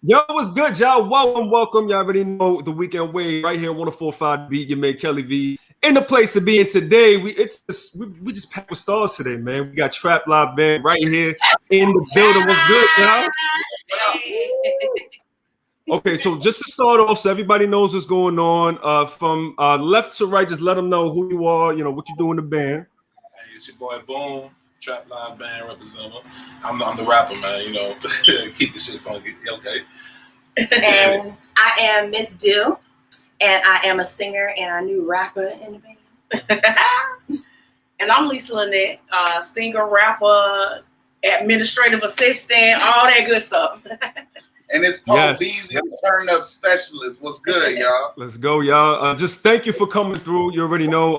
Yo, what's good, y'all? Welcome. Y'all already know the weekend wave right here, 104.5 Beat. Your man Kelly V in the place to be in today. We just packed with stars today, man. We got Trap Live Band right here in the building. What's good, y'all? Okay, so just to start off, so everybody knows what's going on. From left to right, just let them know who you are. You know what you do in the band. Hey, it's your boy Boom, Trap Live Band representative. I'm the rapper, man. You know, keep the shit funky. Okay. And I am Miss Do, and I am a singer and a new rapper in the band. And I'm Lisa Lynette, singer, rapper, administrative assistant, all that good stuff. And it's Paul Beasley, turn up specialist. What's good, y'all? Let's go, y'all. Just thank you for coming through. You already know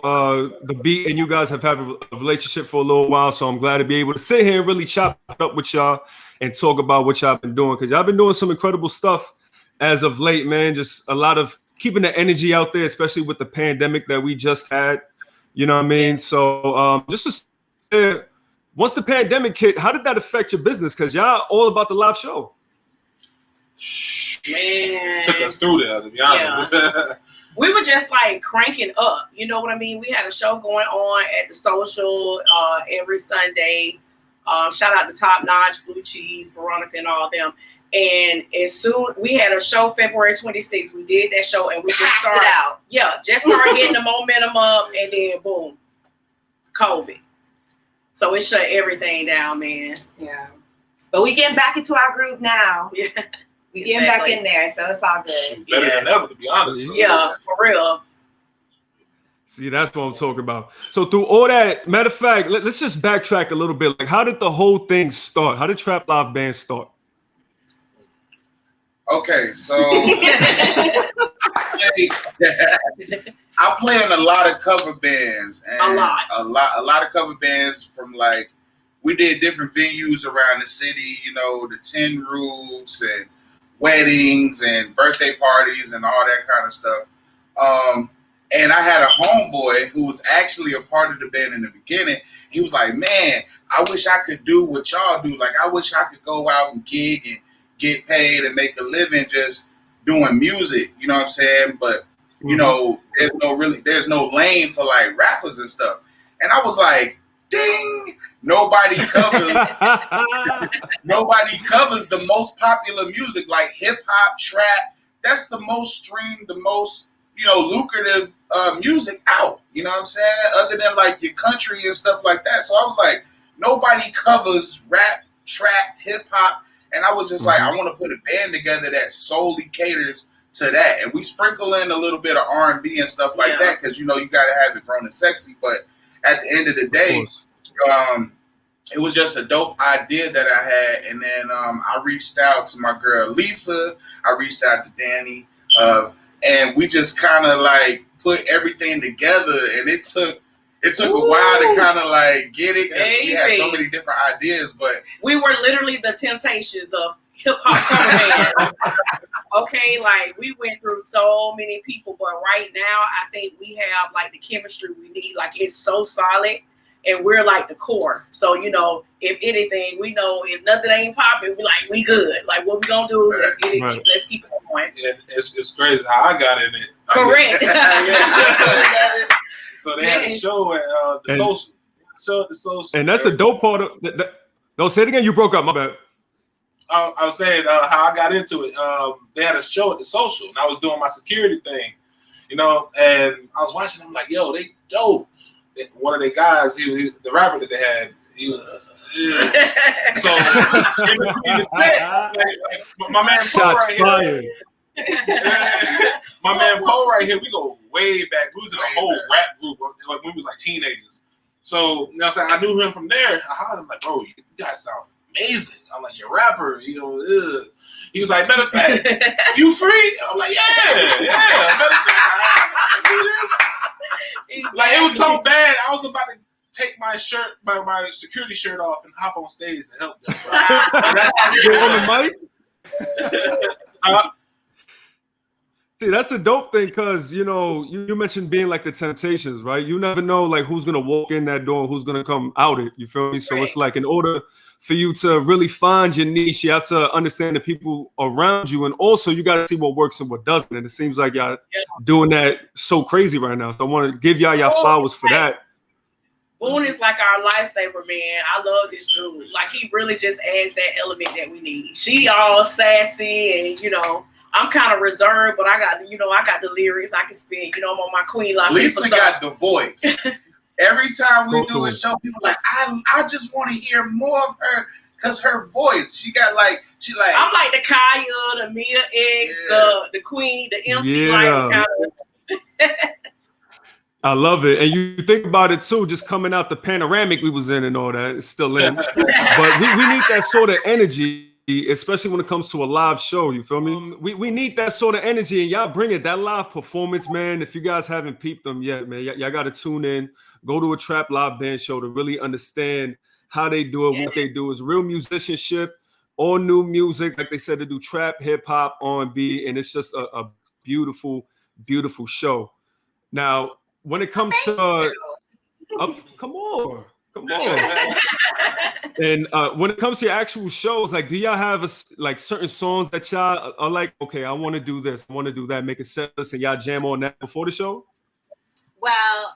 the Beat and you guys have had a relationship for a little while, so I'm glad to be able to sit here and really chop up with y'all and talk about what y'all been doing, because y'all been doing some incredible stuff as of late, man. Just a lot of keeping the energy out there, especially with the pandemic that we just had. You know what I mean? So once the pandemic hit, how did that affect your business? Because y'all all about the live show. Man, took us through there, to be honest. Yeah. We were just like cranking up, you know what I mean? We had a show going on at the Social every Sunday. Shout out to Top Notch, Blue Cheese, Veronica, and all them. And as soon we had a show February 26th, we did that show and we just started out. Yeah, just started getting the momentum up, and then boom, COVID. So it shut everything down, man. Yeah, but we getting back into our groove now. Yeah. We getting back in there, so it's all good. Better than ever, to be honest. Yeah, for real. See, that's what I'm talking about. So through all that, matter of fact, let's just backtrack a little bit. Like, how did the whole thing start? How did Trap Live Band start? Okay, so I play in a lot of cover bands, and a lot of cover bands from like we did different venues around the city. You know, the Tin Roofs and weddings and birthday parties and all that kind of stuff. And I had a homeboy who was actually a part of the band in the beginning. He was like, man, I wish I could do what y'all do. Like, I wish I could go out and gig and get paid and make a living just doing music. You know what I'm saying? But, you know, there's no lane for like rappers and stuff. And I was like, ding, nobody covers the most popular music, like hip hop, trap. That's the most streamed, the most, you know, lucrative music out. You know what I'm saying? Other than like your country and stuff like that. So I was like, nobody covers rap, trap, hip hop. And I was just like, I want to put a band together that solely caters to that. And we sprinkle in a little bit of R&B and stuff like that, because, you know, you got to have it grown and sexy. But at the end of the day, it was just a dope idea that I had. And then I reached out to my girl, Lisa. I reached out to Danny. And we just kind of like put everything together. And it took a while to kind of like get it, because we had so many different ideas. But we were literally the Temptations of hip hop cover band. Okay, like we went through so many people, but right now I think we have like the chemistry we need. Like, it's so solid, and we're like the core. So, you know, if anything, we know if nothing ain't popping, we good. Like, what we gonna do? Let's get it. Right. Let's keep it going. Yeah, it's crazy how I got in it. Correct. So they had a show at the Social. Show at the Social, and that's a dope part of that. No, say it again. You broke up. My bad. I was saying how I got into it. They had a show at the Social, and I was doing my security thing, you know. And I was watching them like, yo, they dope. One of the guys, he was the rapper that they had. He was so in between the set, like, my man Poe right here. My man Poe right here. We go way back. We was in a whole rap group like when we was like teenagers. So, you know what I'm saying? I knew him from there. I hollered him like, bro, you guys sound amazing. I'm like, you're a rapper, you know. He was like, matter of fact, you free? I'm like, yeah. Matter of fact, I can do this. Like, it was so bad. I was about to take my shirt, my security shirt off, and hop on stage to help them. That's how you on the mic. See, that's a dope thing, because, you know, you mentioned being like the Temptations, right? You never know like who's gonna walk in that door and who's gonna come out it. You feel me? So it's like, in order for you to really find your niche. You have to understand the people around you, and also you got to see what works and what doesn't. And it seems like y'all doing that so crazy right now. So I want to give y'all flowers for that. Boone is like our lifesaver, man. I love this dude. Like, he really just adds that element that we need. She all sassy and, you know, I'm kind of reserved, but I got the lyrics I can spit. You know, I'm on my Queen Latifah. Lisa got the voice. Every time we do a show, people like, I just want to hear more of her because her voice. She like. I'm like the Kaya, the Mia X, the Queen, the MC, like kind of. I love it. And you think about it too, just coming out the panoramic we was in and all that, it's still in. But we need that sort of energy, especially when it comes to a live show. You feel me? We need that sort of energy, and y'all bring it. That live performance, man. If you guys haven't peeped them yet, man, y'all got to tune in. Go to a trap live band show to really understand how they do it. What they do is real musicianship, all new music. Like they said, to do trap, hip hop, R&B, and it's just a beautiful, beautiful show. Now, when it comes to come on. And when it comes to your actual shows, like, do y'all have like certain songs that y'all are like, okay, I want to do this, I want to do that, make a set list, and y'all jam on that before the show? Well,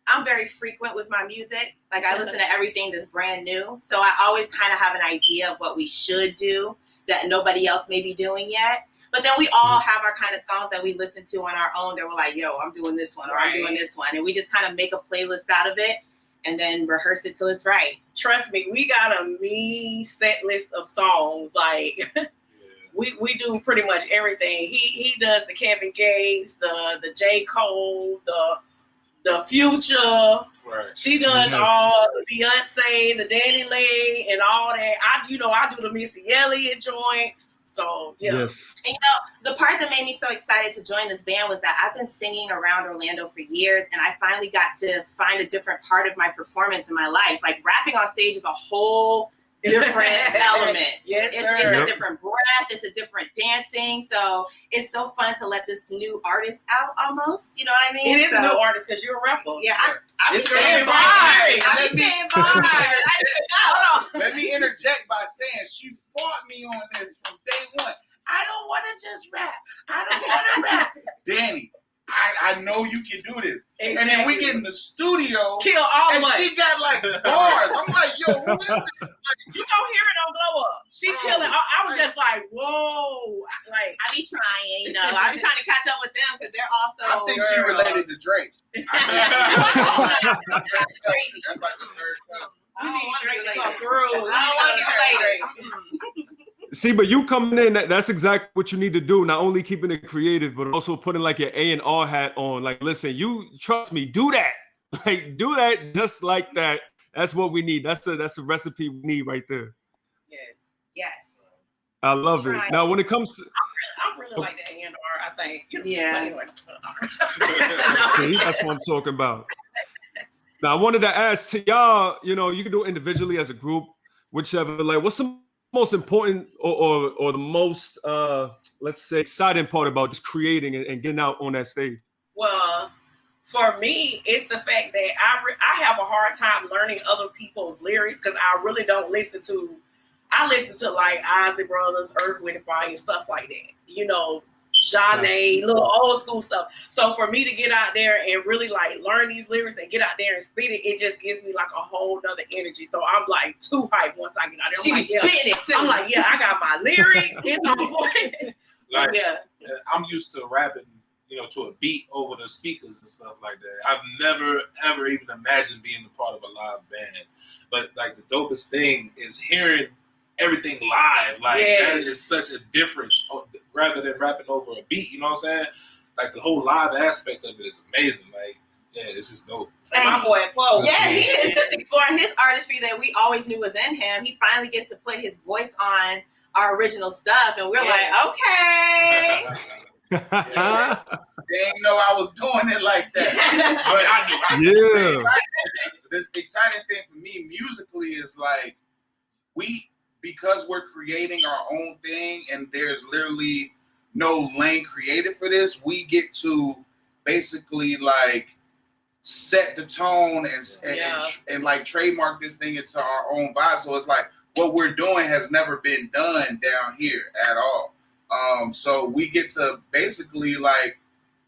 I'm very frequent with my music. Like, I listen to everything that's brand new. So I always kind of have an idea of what we should do that nobody else may be doing yet. But then we all have our kind of songs that we listen to on our own that we're like, yo, I'm doing this one or I'm doing this one. And we just kind of make a playlist out of it and then rehearse it till it's right. Trust me, we got a mean set list of songs. Like, we do pretty much everything. He does the Kevin Gates, the J. Cole, the Future. Right. She does all the Beyonce, the Danny Lay, and all that. I do the Missy Elliott joints. So, Yes. And the part that made me so excited to join this band was that I've been singing around Orlando for years, and I finally got to find a different part of my performance in my life. Like, rapping on stage is a whole different element. Yes, it's a different breath. It's a different dancing. So it's so fun to let this new artist out almost. You know what I mean? It is a new artist because you're a rapper. Yeah, I'm saying Let me interject by saying she fought me on this from day one. I don't want to just rap. I don't want to rap. Danny, I know you can do this. Exactly. And then we get in the studio. Kill all and money. She got like bars. I'm like, yo, who is this? Like, you don't hear it on Glow Up. She killing. I was just like, whoa. Like, I be trying, I be trying to catch up with them because they're also. I think she related to Drake. That's like the third cousin. You need Drake to come through. I don't want to be related. See, but you coming in, that's exactly what you need to do. Not only keeping it creative, but also putting like your A&R hat on. Like, listen, you trust me, do that. Like, do that just like that. That's what we need. That's the recipe we need right there. Yes. I love it. Now, when it comes to, I really like the A&R. I think. Yeah. Anyway. See, that's what I'm talking about. Now, I wanted to ask to y'all. You can do it individually as a group, whichever. Like, what's the most important or the most let's say exciting part about just creating and getting out on that stage? Well, for me, it's the fact that I have a hard time learning other people's lyrics because I really don't listen to. I listen to like Isley Brothers, Earth, Wind, and Fire, stuff like that. Janae, little old school stuff. So for me to get out there and really like learn these lyrics and get out there and spit it, it just gives me like a whole nother energy. So I'm like too hyped once I get out there. She was spitting it too. I'm like, I got my lyrics. It's on point. Like, I'm used to rapping, to a beat over the speakers and stuff like that. I've never ever even imagined being a part of a live band. But like the dopest thing is hearing everything live. Like that is such a difference rather than rapping over a beat. You know what I'm saying? Like the whole live aspect of it is amazing. Like, it's just dope. And my boy, whoa. Yeah, he is just exploring his artistry that we always knew was in him. He finally gets to put his voice on our original stuff, and we're like, okay. They didn't know I was doing it like that. I knew. This exciting thing for me musically is like because we're creating our own thing and there's literally no lane created for this, we get to basically like set the tone and like trademark this thing into our own vibe. So it's like what we're doing has never been done down here at all. So we get to basically like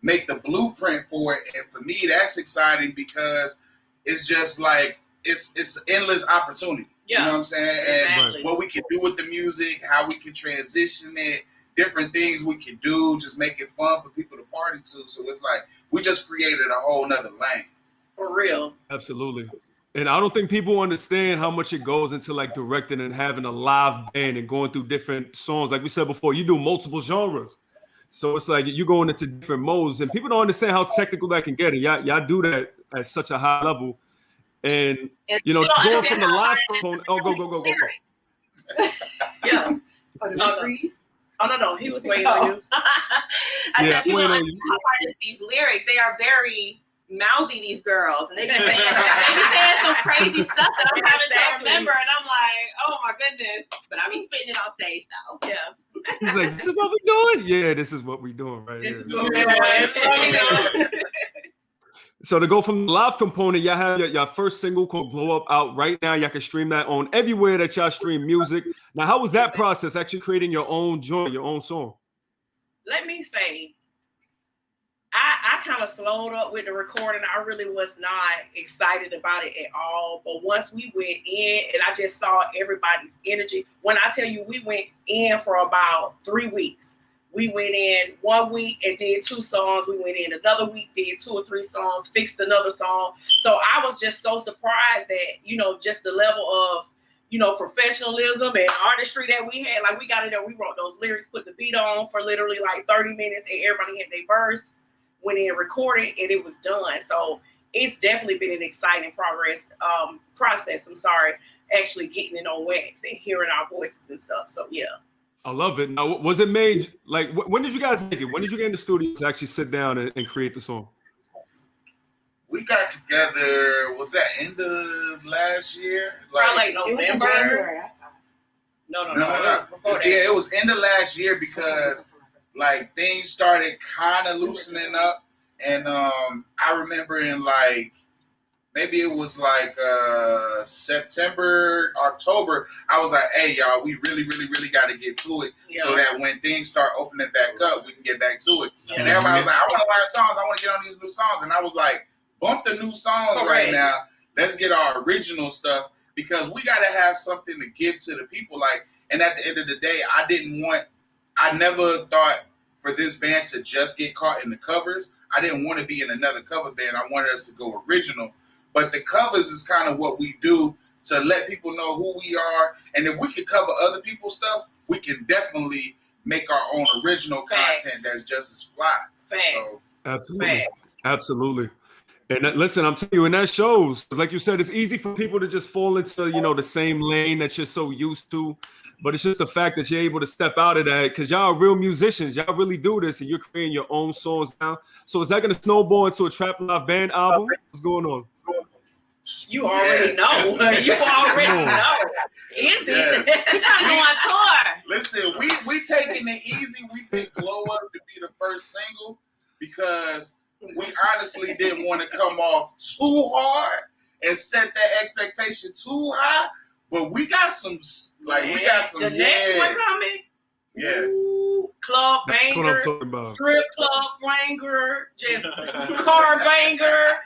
make the blueprint for it, and for me that's exciting because it's just like it's endless opportunity. You know what I'm saying? And what we can do with the music, how we can transition it, different things we can do, just make it fun for people to party to. So it's like we just created a whole nother lane. For real. Absolutely. And I don't think people understand how much it goes into like directing and having a live band and going through different songs. Like we said before, you do multiple genres. So it's like you're going into different modes, and people don't understand how technical that can get. And y'all do that at such a high level. And you know, going from the live component. Oh, go. Yeah. Freeze? Oh no, he was waiting on you. I said people don't understand how hard these lyrics. They are very mouthy, these girls, and they be saying some crazy stuff that I'm having to remember, and I'm like, oh my goodness. But I be spitting it on stage though. Yeah. He's like, this is what we're doing? Yeah, this is what we're doing right here. This is what we're doing. So to go from the live component, y'all have your first single called Glow Up out right now. Y'all can stream that on everywhere that y'all stream music. Now, how was that process, actually creating your own joint, your own song? Let me say, I kind of slowed up with the recording. I really was not excited about it at all. But once we went in and I just saw everybody's energy, when I tell you we went in for about 3 weeks. We went in 1 week and did 2 songs. We went in another week, did 2 or 3 songs, fixed another song. So I was just so surprised that, just the level of, professionalism and artistry that we had. Like we got in there, we wrote those lyrics, put the beat on for literally like 30 minutes and everybody had their verse, went in, recorded, and it was done. So it's definitely been an exciting process, actually getting it on wax and hearing our voices and stuff. So yeah. I love it. Now, was it made, like, when did you guys make it? When did you get in the studio to actually sit down and create the song? We got together, was that end of last year? Like November? No. It was before that. Yeah, it was end of last year because, like, things started kind of loosening up. And I remember in, like, maybe it was like September, October. I was like, hey, y'all, we really, really, really got to get to it so that when things start opening back up, we can get back to it. Yeah. And everybody was like, I want to learn songs. I want to get on these new songs. And I was like, bump the new songs right now. Let's get our original stuff because we got to have something to give to the people. Like, and at the end of the day, I never thought for this band to just get caught in the covers. I didn't want to be in another cover band. I wanted us to go original. But the covers is kind of what we do to let people know who we are. And if we can cover other people's stuff, we can definitely make our own original content that's just as fly. So, absolutely. Absolutely. And listen, I'm telling you, and that shows, like you said, it's easy for people to just fall into, the same lane that you're so used to. But it's just the fact that you're able to step out of that because y'all are real musicians. Y'all really do this and you're creating your own songs now. So is that going to snowball into a Trap Live Band album? What's going on? You already know. You already know. Is it? We trying to go on tour. Listen, we taking it easy. We picked Glow Up to be the first single because we honestly didn't want to come off too hard and set that expectation too high. But we got some, The next one coming. Yeah. Ooh, club That's banger. what I'm talking about. Strip club banger. Just car banger.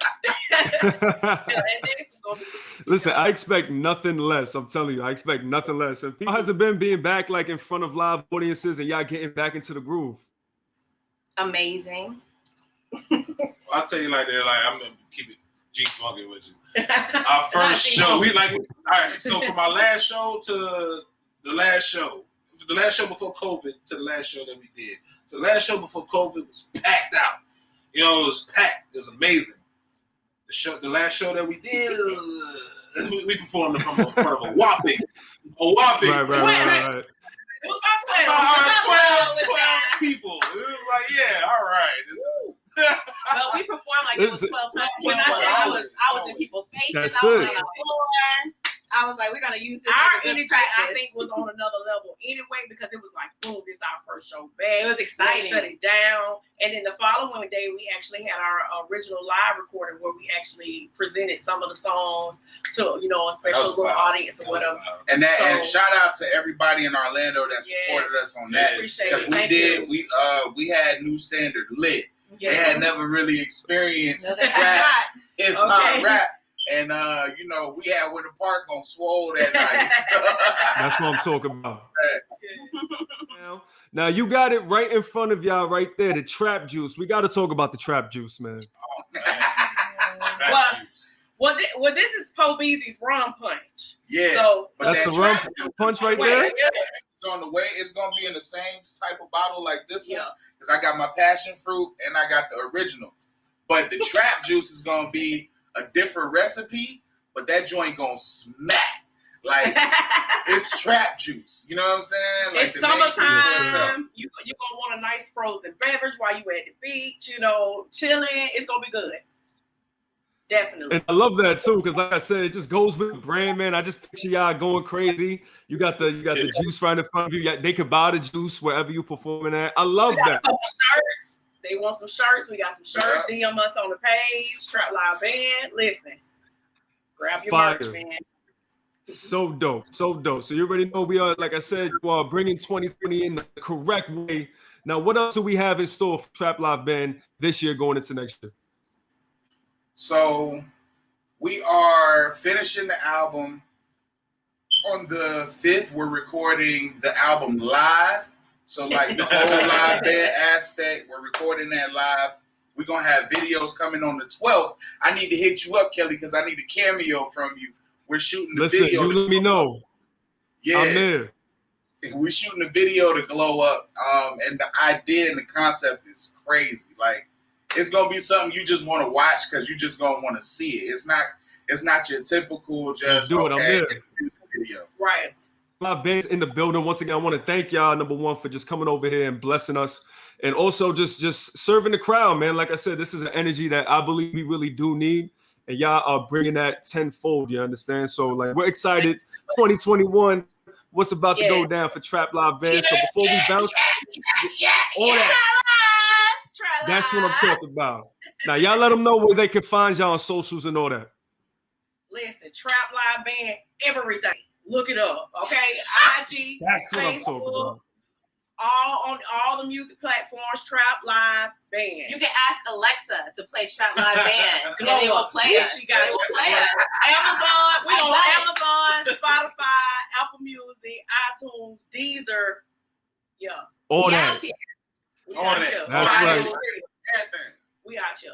Listen, I expect nothing less. I'm telling you, I expect nothing less. And how has it been being back like in front of live audiences and y'all getting back into the groove? Amazing. I'll tell you like that. Like I'm gonna keep it G-funky with you. Our first show, all right. So from our last show to the last show before COVID to the last show that we did. So the last show before COVID was packed out. It was packed. It was amazing. The last show that we did, we performed in front of a whopping. Right. It was about 12 people. It was like, yeah, all right. This is. But we performed like it was 12 times. When I say I was in people's faces, I was on the floor. I was like, we're gonna use this. Our as a good energy, practice. I think, was on another level anyway because it was like, boom, this is our first show back. It was Let's exciting. shut it down. And then the following day, we actually had our original live recording where we actually presented some of the songs to, you know, a special little audience or whatever. And that, So- and shout out to everybody in Orlando that supported us on that. Appreciate Because it. we Thank did, you. we had New Standard lit. They Yes. had never really experienced No, they had trap, not. hip hop, Okay. rap. And you know, we had Winter Park on Swole that night. So, That's what I'm talking about. Now you got it right in front of y'all right there, the trap juice. We got to talk about the trap juice, man. Well, this is Po Beezy's rum punch. yeah. So But That's that the rum trap juice punch right Wait, there. is on the way. It's gonna be in the same type of bottle like this one. Yeah. Because I got my passion fruit and I got the original. But the trap juice is gonna be a different recipe, but that joint gonna smack. Like it's trap juice. You know what I'm saying? Like It's the nation for itself. summertime. You're gonna want a nice frozen beverage while you at the beach, you know, chilling. It's gonna be good. Definitely. And I love that too, because like I said, it just goes with the brand, man. I just picture y'all going crazy. You got the juice right in front of you. They could buy the juice wherever you performing at. I love We got a that. couple shirts. They want some shirts. We got some shirts. DM us on the page. Trap Live Band. Listen, grab your Fire. merch, man. So dope, so dope. So you already know we are, like I said, you are bringing 2020 in the correct way. Now, what else do we have in store for Trap Live Band this year going into next year? So we are finishing the album on the 5th. We're recording the album live. So like the whole live band aspect, we're recording that live. We're going to have videos coming on the 12th. I need to hit you up, Kelly, because I need a cameo from you. We're shooting the Listen, video. you let me know. Yeah. I'm there. We're shooting a video to glow up. And the idea and the concept is crazy. Like, it's gonna be something you just want to watch because you just gonna want to see it. It's not your typical just do it, I'm there. it's a music video. Right. Live Band's in the building. Once again, I want to thank y'all, number one, for just coming over here and blessing us. And also just serving the crowd, man. Like I said, this is an energy that I believe we really do need. And y'all are bringing that tenfold, you understand? So, like, we're excited. 2021, what's about to go down for Trap Live Band. So before we bounce, all that, Try that's what I'm talking about. Now, y'all let them know where they can find y'all on socials and all that. Listen, Trap Live Band, everything. Look it up, okay? IG, That's what I'm talking Facebook, about. all on all the music platforms. Trap Live Band. You can ask Alexa to play Trap Live Band, and Glow it will up. play Yeah, us. she got it. it. Will play us. Amazon. We I on got Amazon, Spotify, Apple Music, iTunes, Deezer. Yeah, All We that. out here. we All out that. here. That's Right. right. Everything. We out here.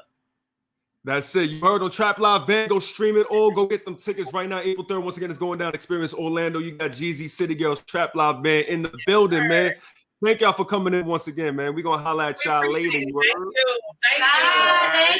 That's it. You heard on Trap Live Band. Go stream it all. Go get them tickets right now. April 3rd. Once again, it's going down. Experience Orlando. You got Jeezy, City Girls, Trap Live Band in the building, man. Thank y'all for coming in once again, man. We're going to holla at y'all later. Thank You heard? you. Thank you. Bye. Thank